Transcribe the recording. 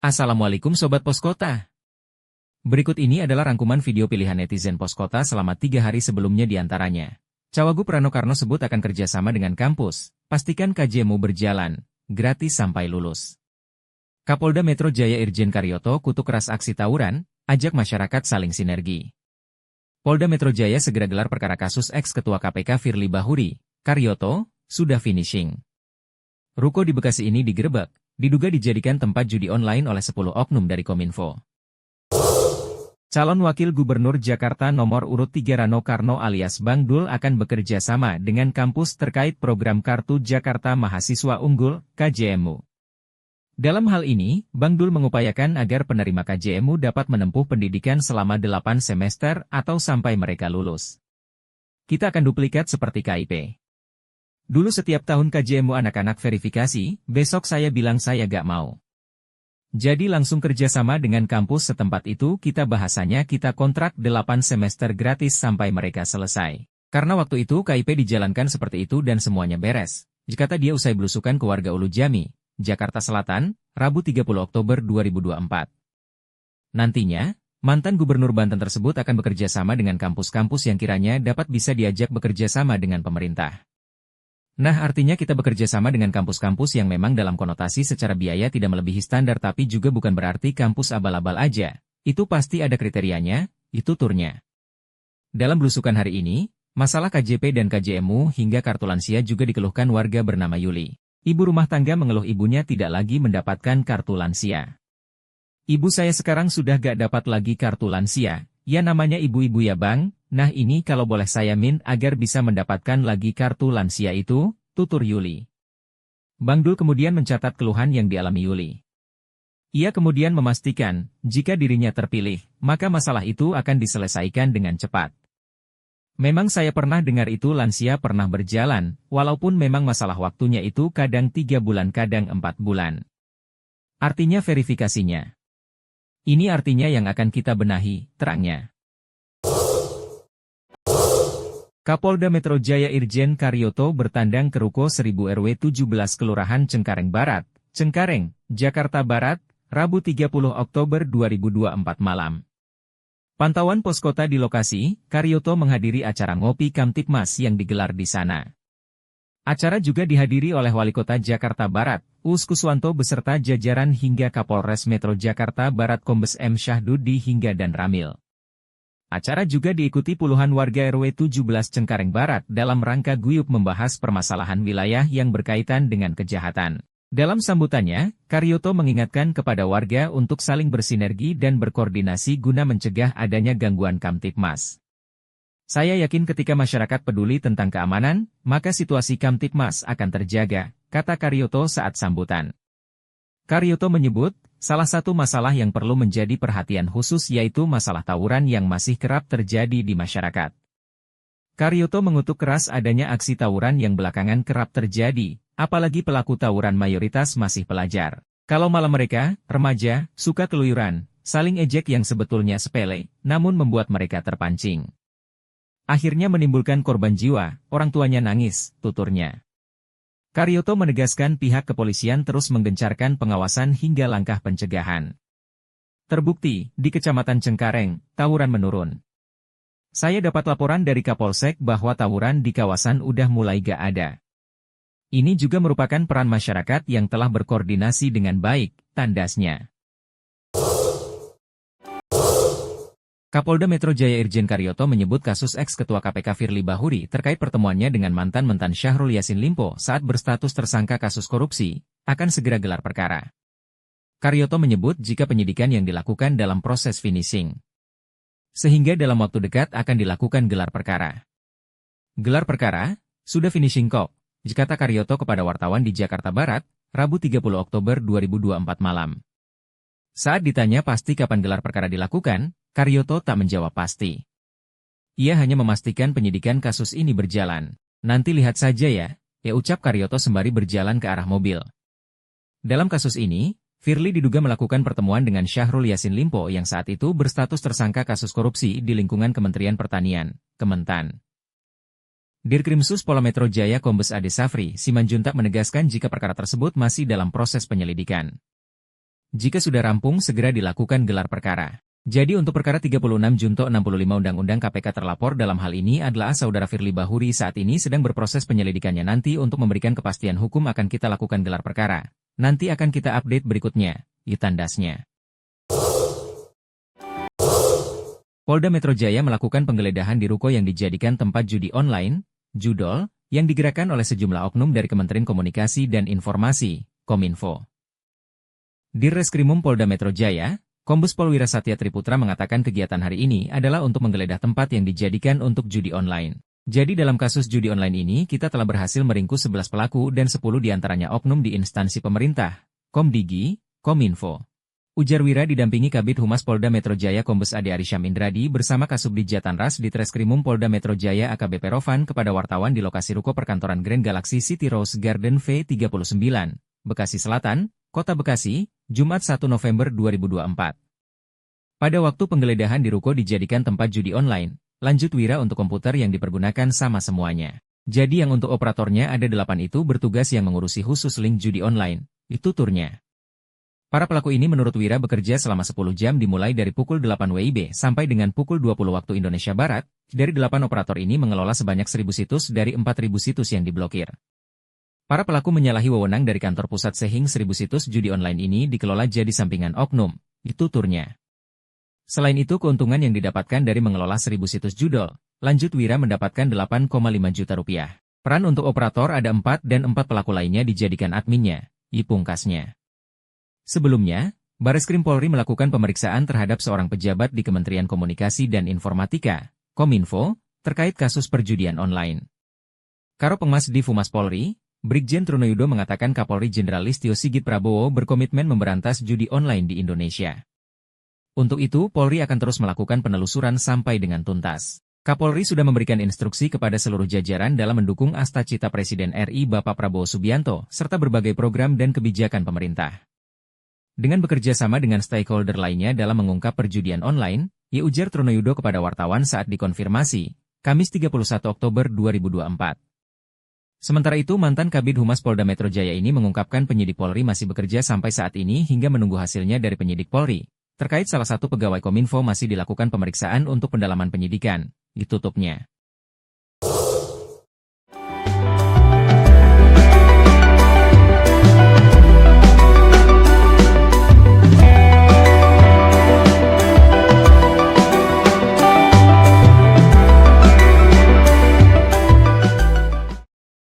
Assalamualaikum Sobat Poskota. Berikut ini adalah rangkuman video pilihan netizen Poskota selama 3 hari sebelumnya diantaranya. Cawagup Rano Karno sebut akan kerjasama dengan kampus, pastikan KJMU berjalan, gratis sampai lulus. Kapolda Metro Jaya Irjen Karyoto kutuk keras aksi tawuran, ajak masyarakat saling sinergi. Polda Metro Jaya segera gelar perkara kasus ex-ketua KPK Firly Bahuri, Karyoto, sudah finishing. Ruko di Bekasi ini digerebek, diduga dijadikan tempat judi online oleh 10 oknum dari Kominfo. Calon Wakil Gubernur Jakarta nomor urut 3 Rano Karno alias Bang Dul akan bekerja sama dengan kampus terkait program Kartu Jakarta Mahasiswa Unggul, KJMU. Dalam hal ini, Bang Dul mengupayakan agar penerima KJMU dapat menempuh pendidikan selama 8 semester atau sampai mereka lulus. Kita akan duplikat seperti KIP. Dulu setiap tahun KJMU anak-anak verifikasi, besok saya bilang saya gak mau. Jadi langsung kerjasama dengan kampus setempat itu bahasanya kita kontrak 8 semester gratis sampai mereka selesai. Karena waktu itu KIP dijalankan seperti itu dan semuanya beres. Jika dia usai belusukan ke warga Ulu Jami, Jakarta Selatan, Rabu 30 Oktober 2024. Nantinya, mantan Gubernur Banten tersebut akan bekerja sama dengan kampus-kampus yang kiranya dapat bisa diajak bekerja sama dengan pemerintah. Nah, artinya kita bekerja sama dengan kampus-kampus yang memang dalam konotasi secara biaya tidak melebihi standar tapi juga bukan berarti kampus abal-abal aja. Itu pasti ada kriterianya, itu turnya. Dalam belusukan hari ini, masalah KJP dan KJMU hingga kartu lansia juga dikeluhkan warga bernama Yuli. Ibu rumah tangga mengeluh ibunya tidak lagi mendapatkan kartu lansia. Ibu saya sekarang sudah gak dapat lagi kartu lansia, ya namanya ibu-ibu ya bang. Nah ini kalau boleh saya agar bisa mendapatkan lagi kartu lansia itu, tutur Yuli. Bang Dul kemudian mencatat keluhan yang dialami Yuli. Ia kemudian memastikan, jika dirinya terpilih, maka masalah itu akan diselesaikan dengan cepat. Memang saya pernah dengar itu lansia pernah berjalan, walaupun memang masalah waktunya itu kadang 3 bulan kadang 4 bulan. Artinya verifikasinya. Ini artinya yang akan kita benahi, terangnya. Kapolda Metro Jaya Irjen Karyoto bertandang ke Ruko 1000 RW 17 Kelurahan Cengkareng Barat, Cengkareng, Jakarta Barat, Rabu 30 Oktober 2024 malam. Pantauan Poskota di lokasi, Karyoto menghadiri acara ngopi Kamtipmas yang digelar di sana. Acara juga dihadiri oleh Wali Kota Jakarta Barat, Uus Kuswanto beserta jajaran hingga Kapolres Metro Jakarta Barat Kombes M. Syahdudi hingga Dan Ramil. Acara juga diikuti puluhan warga RW 17 Cengkareng Barat dalam rangka guyup membahas permasalahan wilayah yang berkaitan dengan kejahatan. Dalam sambutannya, Karyoto mengingatkan kepada warga untuk saling bersinergi dan berkoordinasi guna mencegah adanya gangguan Kamtipmas. Saya yakin ketika masyarakat peduli tentang keamanan, maka situasi Kamtipmas akan terjaga, kata Karyoto saat sambutan. Karyoto menyebut, salah satu masalah yang perlu menjadi perhatian khusus yaitu masalah tawuran yang masih kerap terjadi di masyarakat. Karyoto mengutuk keras adanya aksi tawuran yang belakangan kerap terjadi, apalagi pelaku tawuran mayoritas masih pelajar. Kalau malah mereka, remaja, suka keluyuran, saling ejek yang sebetulnya sepele, namun membuat mereka terpancing. Akhirnya menimbulkan korban jiwa, orang tuanya nangis, tuturnya. Karyoto menegaskan pihak kepolisian terus menggencarkan pengawasan hingga langkah pencegahan. Terbukti, di Kecamatan Cengkareng, tawuran menurun. Saya dapat laporan dari Kapolsek bahwa tawuran di kawasan udah mulai gak ada. Ini juga merupakan peran masyarakat yang telah berkoordinasi dengan baik, tandasnya. Kapolda Metro Jaya Irjen Karyoto menyebut kasus ex-ketua KPK Firly Bahuri terkait pertemuannya dengan mantan Syahrul Yassin Limpo saat berstatus tersangka kasus korupsi, akan segera gelar perkara. Karyoto menyebut jika penyidikan yang dilakukan dalam proses finishing. Sehingga dalam waktu dekat akan dilakukan gelar perkara. Gelar perkara, sudah finishing kok, kata Karyoto kepada wartawan di Jakarta Barat, Rabu 30 Oktober 2024 malam. Saat ditanya pasti kapan gelar perkara dilakukan, Karyoto tak menjawab pasti. Ia hanya memastikan penyidikan kasus ini berjalan. Nanti lihat saja ya, ucap Karyoto sembari berjalan ke arah mobil. Dalam kasus ini, Firly diduga melakukan pertemuan dengan Syahrul Yassin Limpo yang saat itu berstatus tersangka kasus korupsi di lingkungan Kementerian Pertanian, Kementan. Dirkrimsus Polda Metro Jaya Kombes Ade Safri Simanjuntak menegaskan jika perkara tersebut masih dalam proses penyelidikan. Jika sudah rampung segera dilakukan gelar perkara. Jadi untuk perkara 36 Junto 65 Undang-Undang KPK terlapor dalam hal ini adalah Saudara Firly Bahuri saat ini sedang berproses penyelidikannya nanti untuk memberikan kepastian hukum akan kita lakukan gelar perkara. Nanti akan kita update berikutnya, tandasnya. Polda Metro Jaya melakukan penggeledahan di ruko yang dijadikan tempat judi online, Judol, yang digerakkan oleh sejumlah oknum dari Kementerian Komunikasi dan Informasi, Kominfo. Dirreskrimum Polda Metro Jaya, Kombes Pol Wirasatya Triputra mengatakan kegiatan hari ini adalah untuk menggeledah tempat yang dijadikan untuk judi online. Jadi dalam kasus judi online ini kita telah berhasil meringkus 11 pelaku dan 10 diantaranya oknum di instansi pemerintah, Komdigi, Kominfo. Ujar Wira didampingi Kabid Humas Polda Metro Jaya Kombes Ade Arysyam Indradi bersama Kasubdit Jatanras di Treskrimum Polda Metro Jaya AKBP Rovan kepada wartawan di lokasi ruko perkantoran Grand Galaxy City Rose Garden V39, Bekasi Selatan, Kota Bekasi, Jumat 1 November 2024. Pada waktu penggeledahan di ruko dijadikan tempat judi online, lanjut Wira untuk komputer yang dipergunakan sama semuanya. Jadi yang untuk operatornya ada 8 itu bertugas yang mengurusi khusus link judi online, itu turnya. Para pelaku ini menurut Wira bekerja selama 10 jam dimulai dari pukul 8 WIB sampai dengan pukul 20 waktu Indonesia Barat. Dari 8 operator ini mengelola sebanyak 1.000 situs dari 4.000 situs yang diblokir. Para pelaku menyalahi wewenang dari kantor pusat sehingga 1.000 situs judi online ini dikelola jadi sampingan oknum, itu turnya. Selain itu keuntungan yang didapatkan dari mengelola 1.000 situs judol, lanjut Wira mendapatkan 8,5 juta rupiah. Peran untuk operator ada 4 dan 4 pelaku lainnya dijadikan adminnya, pungkasnya. Sebelumnya, Bareskrim Polri melakukan pemeriksaan terhadap seorang pejabat di Kementerian Komunikasi dan Informatika, Kominfo, terkait kasus perjudian online. Karo Penmas Div Humas Polri, Brigjen Trunoyudo mengatakan Kapolri Jenderal Listio Sigit Prabowo berkomitmen memberantas judi online di Indonesia. Untuk itu, Polri akan terus melakukan penelusuran sampai dengan tuntas. Kapolri sudah memberikan instruksi kepada seluruh jajaran dalam mendukung Astacita Presiden RI Bapak Prabowo Subianto, serta berbagai program dan kebijakan pemerintah. Dengan bekerja sama dengan stakeholder lainnya dalam mengungkap perjudian online, ujar Trunoyudo kepada wartawan saat dikonfirmasi, Kamis 31 Oktober 2024. Sementara itu mantan Kabid Humas Polda Metro Jaya ini mengungkapkan penyidik Polri masih bekerja sampai saat ini hingga menunggu hasilnya dari penyidik Polri. Terkait salah satu pegawai Kominfo masih dilakukan pemeriksaan untuk pendalaman penyidikan, ditutupnya.